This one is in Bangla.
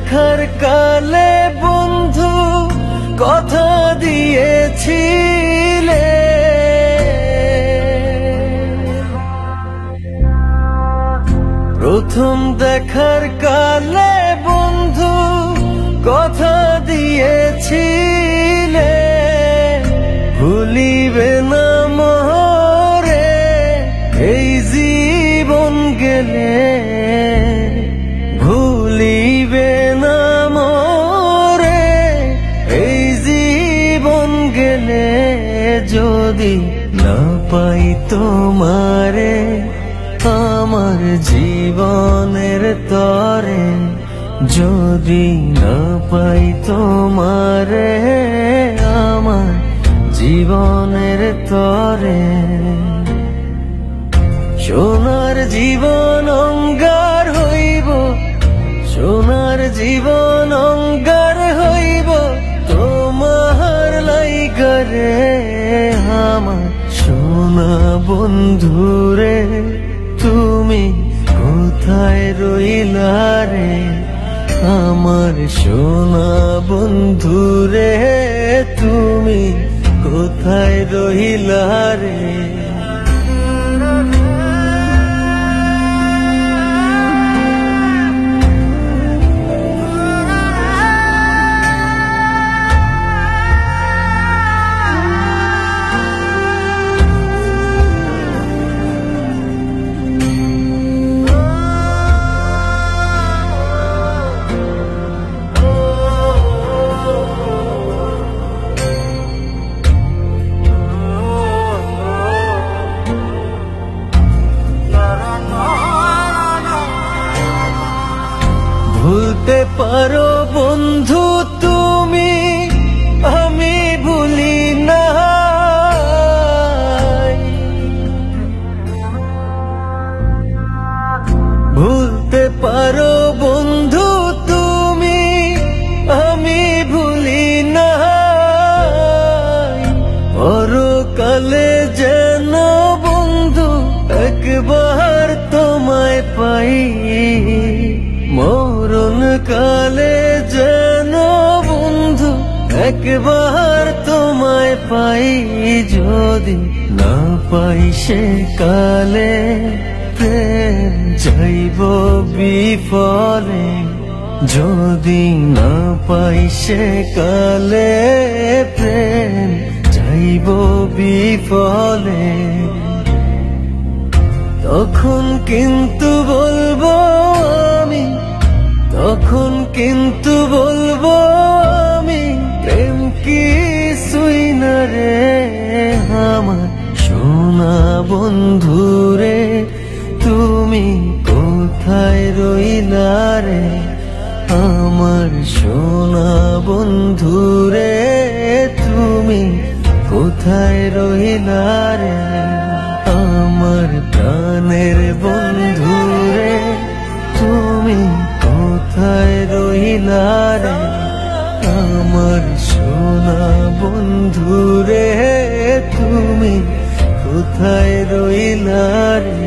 দেখার কালে বন্ধু কথা দিয়েছিলে, প্রথম দেখার কালে বন্ধু কথা দিয়েছিলে, ভুলিবে না মোরে এই জীবন গেলে, ভুলিবে না মোরে এই জীবন গেলে, যদি না পাই তোমারে আমার জীবনের তরে, যদি না পাই তোমারে আমার জীবনের তরে। সোনার জীবন অঙ্গার হইব, সোনার জীবন অঙ্গার হইব তোমার লাইগারে, আমার সোনা বন্ধুরে তুমি কোথায় রইলা রে, আমার সোনা বন্ধুরে তুমি কোথায় রইলা রে। ভুলতে পারো বন্ধু তুমি, আমি ভুলি না, ভুলতে পারো বন্ধু তুমি, আমি ভুলি না, পরকালে যেন বন্ধু একবার তোমায় পাই, মরণ কালে যেন বন্ধু একবার তোমায় পাই, যদি না পাই সে কালে প্রেম যাইব বিফলে, যদি না পাই সে কালে প্রেম যাইব বিফলে, তখন কিন্তু বলবো আমি, তখন কিন্তু বলবো আমি প্রেম কিছুই না রে, আমার সোনা বন্ধুরে তুমি কোথায় রইলা রে, আমার সোনা বন্ধুরে তুমি কোথায় রইলা রে, আমার প্রাণের বন্ধুরে তুমি কোথায় রইলা রে, আমার সোনা বন্ধুরে তুমি কোথায় রইলা রে।